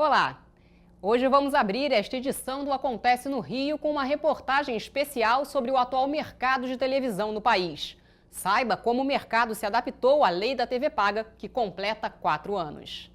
Olá! Hoje vamos abrir esta edição do Acontece no Rio com uma reportagem especial sobre o atual mercado de televisão no país. Saiba como o mercado se adaptou à lei da TV paga, que completa 4 anos.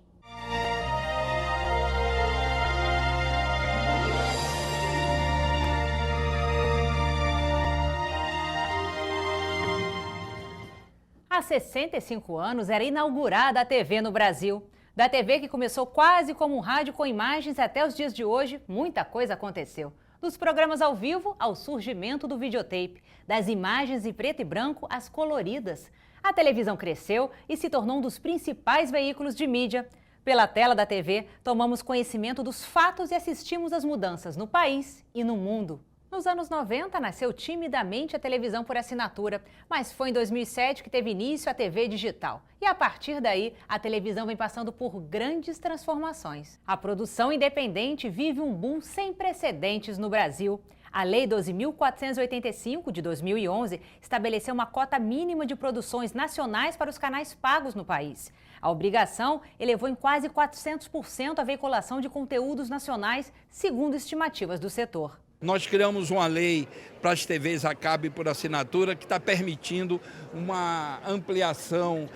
Há 65 anos era inaugurada a TV no Brasil. Da TV que começou quase como um rádio com imagens até os dias de hoje, muita coisa aconteceu. Dos programas ao vivo ao surgimento do videotape, das imagens em preto e branco às coloridas. A televisão cresceu e se tornou um dos principais veículos de mídia. Pela tela da TV, tomamos conhecimento dos fatos e assistimos às mudanças no país e no mundo. Nos anos 90, nasceu timidamente a televisão por assinatura, mas foi em 2007 que teve início a TV digital. E a partir daí, a televisão vem passando por grandes transformações. A produção independente vive um boom sem precedentes no Brasil. A Lei 12.485, de 2011, estabeleceu uma cota mínima de produções nacionais para os canais pagos no país. A obrigação elevou em quase 400% a veiculação de conteúdos nacionais, segundo estimativas do setor. Nós criamos uma lei para as TVs a cabo por assinatura que está permitindo uma ampliação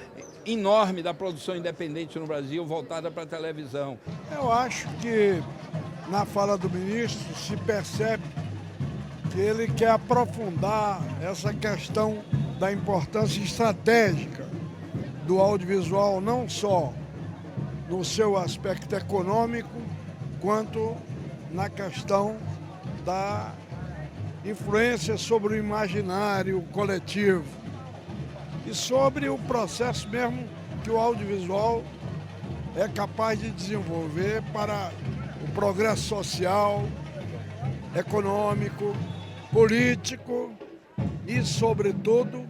enorme da produção independente no Brasil voltada para a televisão. Eu acho que na fala do ministro se percebe que ele quer aprofundar essa questão da importância estratégica do audiovisual, não só no seu aspecto econômico, quanto na questão da influência sobre o imaginário coletivo e sobre o processo mesmo que o audiovisual é capaz de desenvolver para o progresso social, econômico, político e, sobretudo,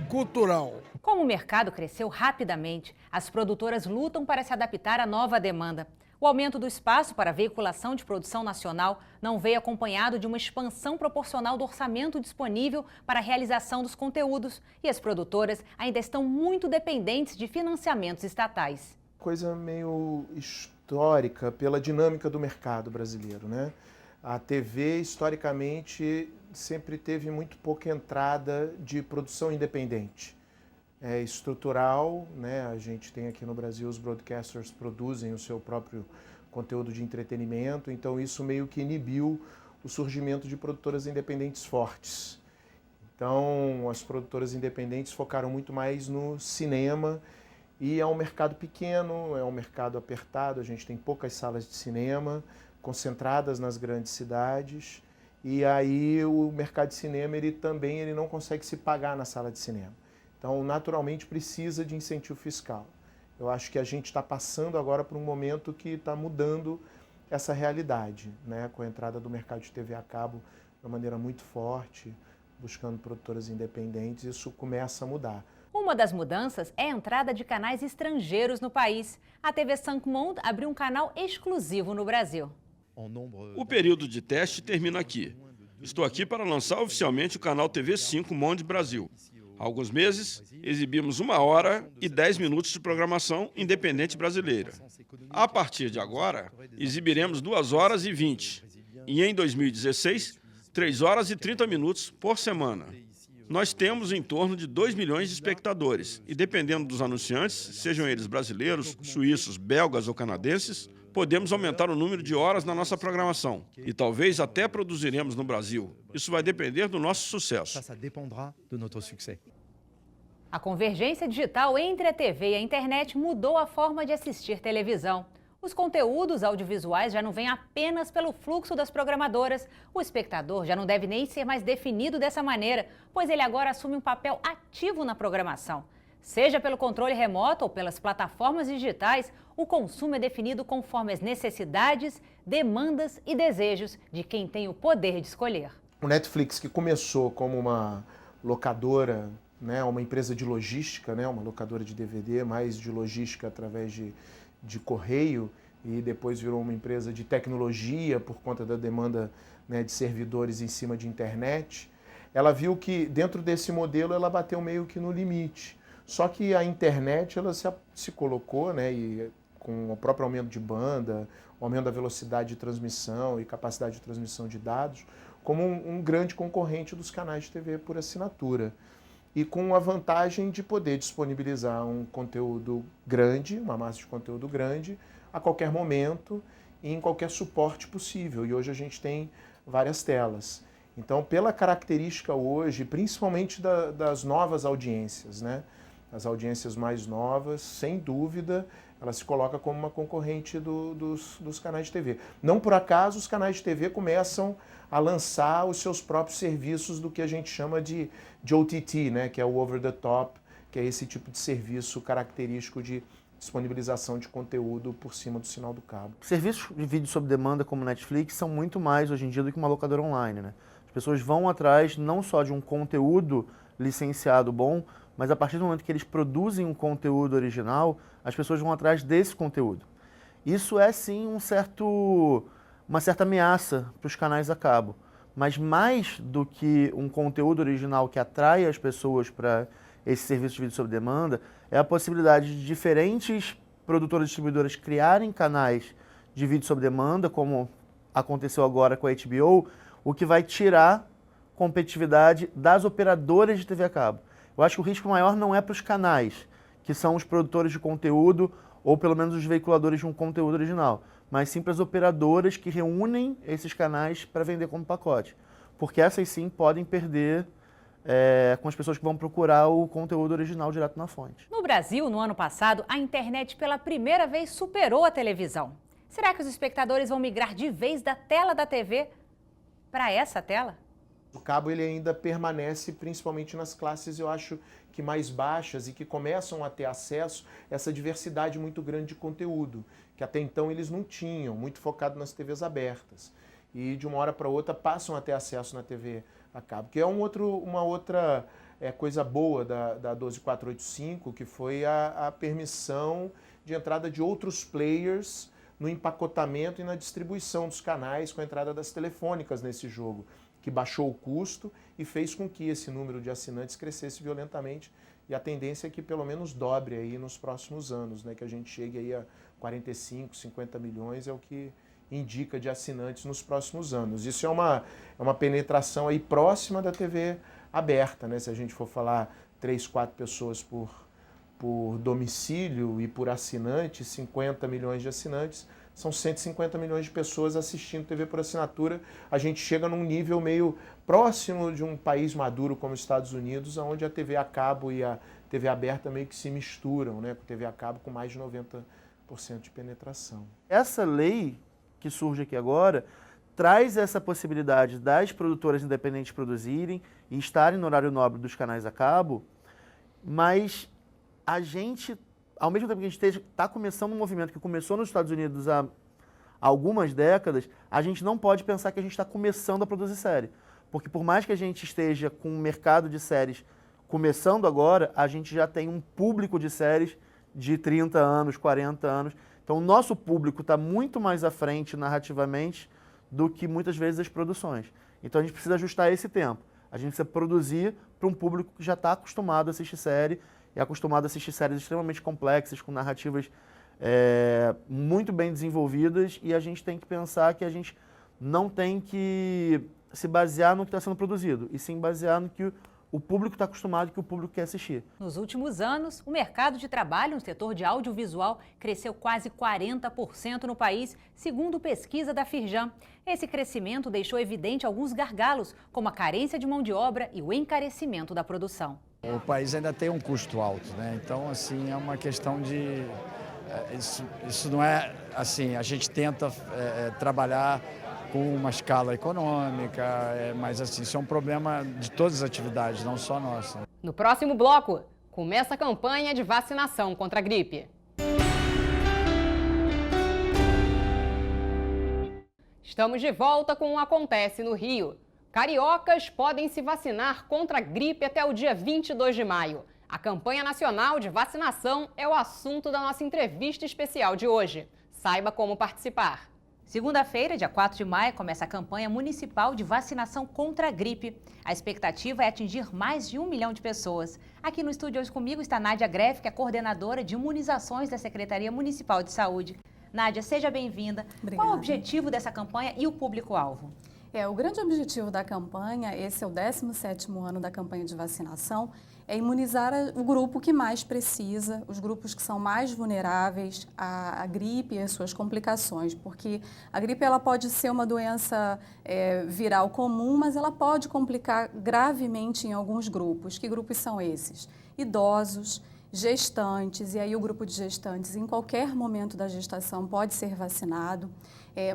cultural. Como o mercado cresceu rapidamente, as produtoras lutam para se adaptar à nova demanda. O aumento do espaço para a veiculação de produção nacional não veio acompanhado de uma expansão proporcional do orçamento disponível para a realização dos conteúdos, e as produtoras ainda estão muito dependentes de financiamentos estatais. Coisa meio histórica pela dinâmica do mercado brasileiro, né? A TV, historicamente, sempre teve muito pouca entrada de produção independente. É estrutural, né? A gente tem aqui no Brasil os broadcasters produzem o seu próprio conteúdo de entretenimento, então isso meio que inibiu o surgimento de produtoras independentes fortes. Então as produtoras independentes focaram muito mais no cinema e é um mercado pequeno, é um mercado apertado, a gente tem poucas salas de cinema concentradas nas grandes cidades e aí o mercado de cinema ele não consegue se pagar na sala de cinema. Então, naturalmente, precisa de incentivo fiscal. Eu acho que a gente está passando agora por um momento que está mudando essa realidade, né? Com a entrada do mercado de TV a cabo de uma maneira muito forte, buscando produtoras independentes, isso começa a mudar. Uma das mudanças é a entrada de canais estrangeiros no país. A TV Cinq Monde abriu um canal exclusivo no Brasil. O período de teste termina aqui. Estou aqui para lançar oficialmente o canal TV Cinq Monde Brasil. Há alguns meses, exibimos 1 hora e 10 minutos de programação independente brasileira. A partir de agora, exibiremos 2 horas e 20. E em 2016, 3 horas e 30 minutos por semana. Nós temos em torno de 2 milhões de espectadores. E dependendo dos anunciantes, sejam eles brasileiros, suíços, belgas ou canadenses, podemos aumentar o número de horas na nossa programação. E talvez até produziremos no Brasil. Isso vai depender do nosso sucesso. A convergência digital entre a TV e a internet mudou a forma de assistir televisão. Os conteúdos audiovisuais já não vêm apenas pelo fluxo das programadoras. O espectador já não deve nem ser mais definido dessa maneira, pois ele agora assume um papel ativo na programação. Seja pelo controle remoto ou pelas plataformas digitais, o consumo é definido conforme as necessidades, demandas e desejos de quem tem o poder de escolher. O Netflix, que começou como uma locadora, né, uma empresa de logística, né, uma locadora de DVD, mais de logística através de correio, e depois virou uma empresa de tecnologia por conta da demanda, né, de servidores em cima de internet, ela viu que dentro desse modelo ela bateu meio que no limite. Só que a internet ela se colocou, né, e com o próprio aumento de banda, o aumento da velocidade de transmissão e capacidade de transmissão de dados, como um grande concorrente dos canais de TV por assinatura. E com a vantagem de poder disponibilizar um conteúdo grande, uma massa de conteúdo grande, a qualquer momento e em qualquer suporte possível. E hoje a gente tem várias telas. Então, pela característica hoje, principalmente das novas audiências, né? As audiências mais novas, sem dúvida, ela se coloca como uma concorrente dos canais de TV. Não por acaso os canais de TV começam a lançar os seus próprios serviços do que a gente chama de OTT, né? Que é o over the top, que é esse tipo de serviço característico de disponibilização de conteúdo por cima do sinal do cabo. Serviços de vídeo sob demanda como Netflix são muito mais hoje em dia do que uma locadora online, né? As pessoas vão atrás não só de um conteúdo licenciado bom, mas a partir do momento que eles produzem um conteúdo original, as pessoas vão atrás desse conteúdo. Isso é sim uma certa ameaça para os canais a cabo, mas mais do que um conteúdo original que atrai as pessoas para esse serviço de vídeo sob demanda, é a possibilidade de diferentes produtoras e distribuidoras criarem canais de vídeo sob demanda, como aconteceu agora com a HBO, o que vai tirar competitividade das operadoras de TV a cabo. Eu acho que o risco maior não é para os canais, que são os produtores de conteúdo, ou pelo menos os veiculadores de um conteúdo original, mas sim para as operadoras que reúnem esses canais para vender como pacote. Porque essas sim podem perder com as pessoas que vão procurar o conteúdo original direto na fonte. No Brasil, no ano passado, a internet pela primeira vez superou a televisão. Será que os espectadores vão migrar de vez da tela da TV para essa tela? O cabo ele ainda permanece principalmente nas classes, eu acho, que mais baixas e que começam a ter acesso a essa diversidade muito grande de conteúdo, que até então eles não tinham, muito focado nas TVs abertas. E de uma hora para outra passam a ter acesso na TV a cabo, que é uma outra coisa boa da 12485, que foi a permissão de entrada de outros players no empacotamento e na distribuição dos canais com a entrada das telefônicas nesse jogo, que baixou o custo e fez com que esse número de assinantes crescesse violentamente, e a tendência é que pelo menos dobre aí nos próximos anos, né, que a gente chegue aí a 45, 50 milhões é o que indica de assinantes nos próximos anos. Isso é uma penetração aí próxima da TV aberta, né? Se a gente for falar 3, 4 pessoas por domicílio e por assinante, 50 milhões de assinantes, são 150 milhões de pessoas assistindo TV por assinatura. A gente chega num nível meio próximo de um país maduro como os Estados Unidos, onde a TV a cabo e a TV aberta meio que se misturam, né? Com TV a cabo com mais de 90% de penetração. Essa lei que surge aqui agora traz essa possibilidade das produtoras independentes produzirem e estarem no horário nobre dos canais a cabo, mas a gente, ao mesmo tempo que a gente está começando um movimento que começou nos Estados Unidos há algumas décadas, a gente não pode pensar que a gente está começando a produzir série. Porque por mais que a gente esteja com um mercado de séries começando agora, a gente já tem um público de séries de 30 anos, 40 anos. Então o nosso público está muito mais à frente narrativamente do que muitas vezes as produções. Então a gente precisa ajustar esse tempo. A gente precisa produzir para um público que já está acostumado a assistir série, e acostumado a assistir séries extremamente complexas, com narrativas muito bem desenvolvidas, e a gente tem que pensar que a gente não tem que se basear no que está sendo produzido, e sim basear no que o público está acostumado e que o público quer assistir. Nos últimos anos, o mercado de trabalho no setor de audiovisual cresceu quase 40% no país, segundo pesquisa da Firjan. Esse crescimento deixou evidente alguns gargalos, como a carência de mão de obra e o encarecimento da produção. O país ainda tem um custo alto, né? Então, assim, é uma questão de... Isso não é assim, a gente tenta trabalhar com uma escala econômica, mas assim, isso é um problema de todas as atividades, não só nossa. No próximo bloco, começa a campanha de vacinação contra a gripe. Estamos de volta com o Acontece no Rio. Cariocas podem se vacinar contra a gripe até o dia 22 de maio. A campanha nacional de vacinação é o assunto da nossa entrevista especial de hoje. Saiba como participar. Segunda-feira, dia 4 de maio, começa a campanha municipal de vacinação contra a gripe. A expectativa é atingir mais de 1 milhão de pessoas. Aqui no estúdio hoje comigo está Nádia Greff, que é coordenadora de imunizações da Secretaria Municipal de Saúde. Nádia, seja bem-vinda. Qual o objetivo dessa campanha e o público-alvo? O grande objetivo da campanha, esse é o 17º ano da campanha de vacinação, é imunizar o grupo que mais precisa, os grupos que são mais vulneráveis à gripe e às suas complicações, porque a gripe ela pode ser uma doença viral comum, mas ela pode complicar gravemente em alguns grupos. Que grupos são esses? Idosos, gestantes, e aí o grupo de gestantes em qualquer momento da gestação pode ser vacinado.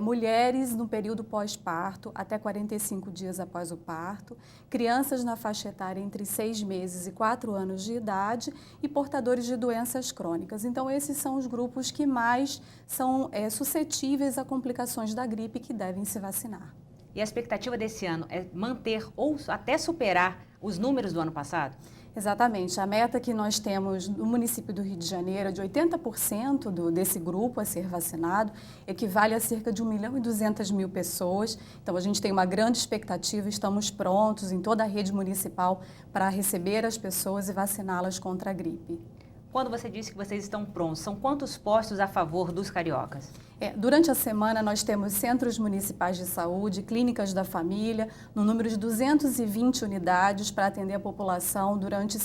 Mulheres no período pós-parto, até 45 dias após o parto, crianças na faixa etária entre 6 meses e 4 anos de idade e portadores de doenças crônicas. Então, esses são os grupos que mais são suscetíveis a complicações da gripe que devem se vacinar. E a expectativa desse ano é manter ou até superar os números do ano passado? Exatamente. A meta que nós temos no município do Rio de Janeiro é de 80% desse grupo a ser vacinado, equivale a cerca de 1.200.000 pessoas. Então, a gente tem uma grande expectativa, estamos prontos em toda a rede municipal para receber as pessoas e vaciná-las contra a gripe. Quando você disse que vocês estão prontos, são quantos postos a favor dos cariocas? Durante a semana, nós temos centros municipais de saúde, clínicas da família, no número de 220 unidades para atender a população durante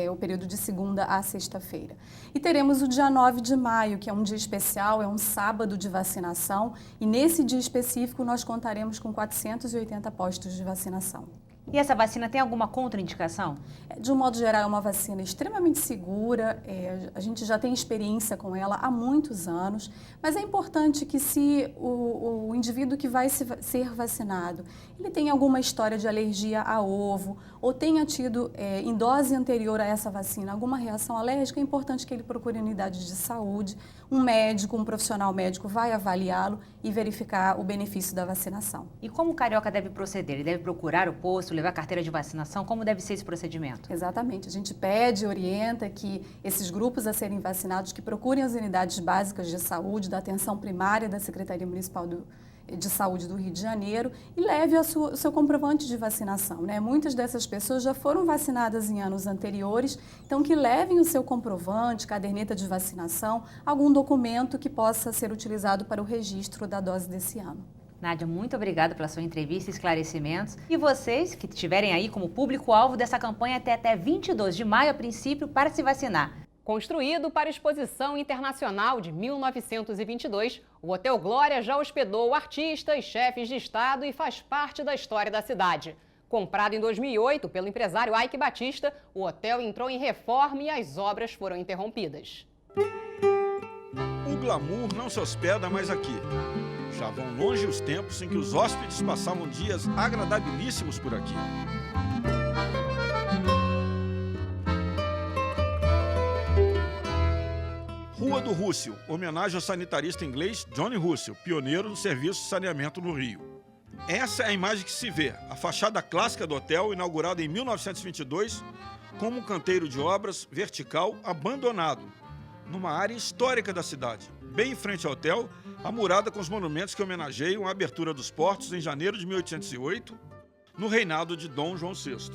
o período de segunda a sexta-feira. E teremos o dia 9 de maio, que é um dia especial, é um sábado de vacinação, e nesse dia específico nós contaremos com 480 postos de vacinação. E essa vacina tem alguma contraindicação? De um modo geral, é uma vacina extremamente segura, a gente já tem experiência com ela há muitos anos, mas é importante que se o indivíduo que vai ser vacinado, ele tem alguma história de alergia a ovo, ou tenha tido em dose anterior a essa vacina alguma reação alérgica, é importante que ele procure unidade de saúde, um médico, um profissional médico vai avaliá-lo e verificar o benefício da vacinação. E como o carioca deve proceder? Ele deve procurar o posto, levar a carteira de vacinação? Como deve ser esse procedimento? Exatamente. A gente pede e orienta que esses grupos a serem vacinados, que procurem as unidades básicas de saúde, da atenção primária da Secretaria Municipal de Saúde do Rio de Janeiro e leve o seu comprovante de vacinação, né? Muitas dessas pessoas já foram vacinadas em anos anteriores, então que levem o seu comprovante, caderneta de vacinação, algum documento que possa ser utilizado para o registro da dose desse ano. Nádia, muito obrigada pela sua entrevista e esclarecimentos. E vocês que estiverem aí como público-alvo dessa campanha até 22 de maio, a princípio, para se vacinar. Construído para exposição internacional de 1922, o Hotel Glória já hospedou artistas, chefes de estado e faz parte da história da cidade. Comprado em 2008 pelo empresário Ike Batista, o hotel entrou em reforma e as obras foram interrompidas. O glamour não se hospeda mais aqui. Já vão longe os tempos em que os hóspedes passavam dias agradabilíssimos por aqui. Rua do Russell, homenagem ao sanitarista inglês Johnny Russell, pioneiro do serviço de saneamento no Rio. Essa é a imagem que se vê, a fachada clássica do hotel, inaugurada em 1922, como um canteiro de obras vertical abandonado, numa área histórica da cidade. Bem em frente ao hotel, a murada com os monumentos que homenageiam a abertura dos portos em janeiro de 1808, no reinado de Dom João VI.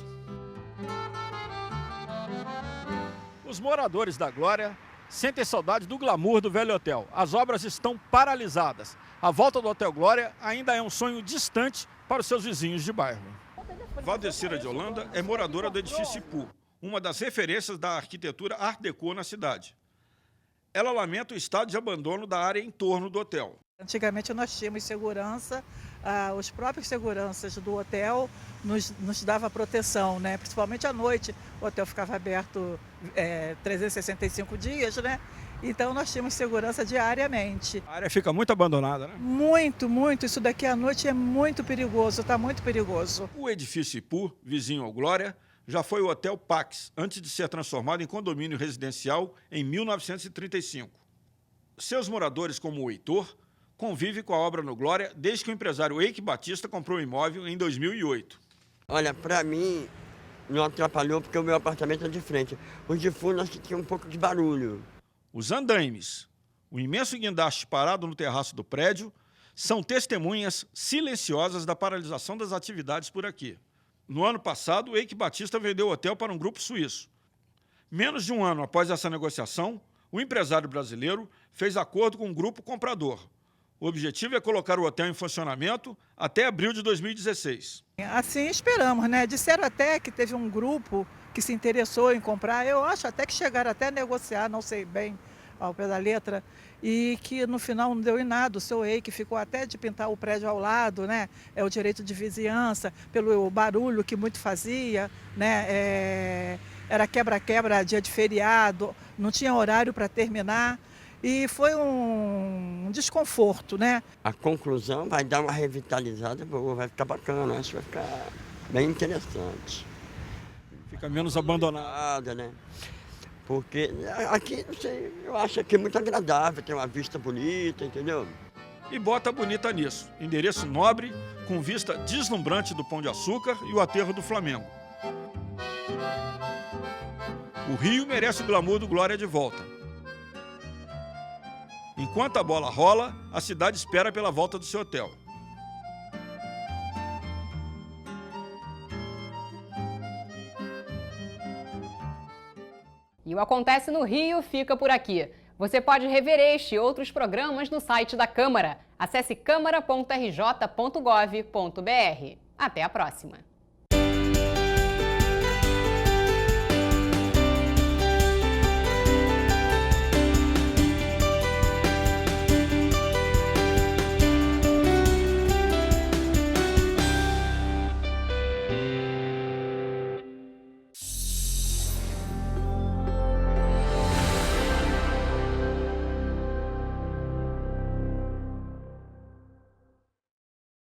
Os moradores da Glória sentem saudade do glamour do velho hotel. As obras estão paralisadas. A volta do Hotel Glória ainda é um sonho distante para os seus vizinhos de bairro. Valdecira de Holanda é moradora do edifício Ipu, uma das referências da arquitetura Art Deco na cidade. Ela lamenta o estado de abandono da área em torno do hotel. Antigamente nós tínhamos segurança, os próprios seguranças do hotel nos davam proteção, né? Principalmente à noite, o hotel ficava aberto 365 dias, né? Então nós tínhamos segurança diariamente. A área fica muito abandonada, né? Muito, muito. Isso daqui à noite é muito perigoso, está muito perigoso. O edifício Ipu, vizinho ao Glória, já foi o Hotel Pax, antes de ser transformado em condomínio residencial em 1935. Seus moradores, como o Heitor, convivem com a obra no Glória desde que o empresário Eike Batista comprou o imóvel em 2008. Olha, para mim não atrapalhou porque o meu apartamento é de frente. Os de fundo acho que tinha um pouco de barulho. Os andaimes, o imenso guindaste parado no terraço do prédio, são testemunhas silenciosas da paralisação das atividades por aqui. No ano passado, o Eike Batista vendeu o hotel para um grupo suíço. Menos de um ano após essa negociação, o empresário brasileiro fez acordo com um grupo comprador. O objetivo é colocar o hotel em funcionamento até abril de 2016. Assim esperamos, né? Disseram até que teve um grupo que se interessou em comprar. Eu acho até que chegaram até a negociar, não sei bem ao pé da letra, e que no final não deu em nada. O seu Eike ficou até de pintar o prédio ao lado, né? É o direito de vizinhança, pelo barulho que muito fazia, né? Era quebra-quebra, dia de feriado, não tinha horário para terminar. E foi um desconforto, né? A conclusão vai dar uma revitalizada boa, vai ficar bacana, acho que vai ficar bem interessante. Fica menos abandonado, né? Porque aqui, não sei, eu acho aqui muito agradável, tem uma vista bonita, entendeu? E bota bonita nisso. Endereço nobre, com vista deslumbrante do Pão de Açúcar e o aterro do Flamengo. O Rio merece o glamour do Glória de volta. Enquanto a bola rola, a cidade espera pela volta do seu hotel. E o Acontece no Rio fica por aqui. Você pode rever este e outros programas no site da Câmara. Acesse câmara.rj.gov.br. Até a próxima!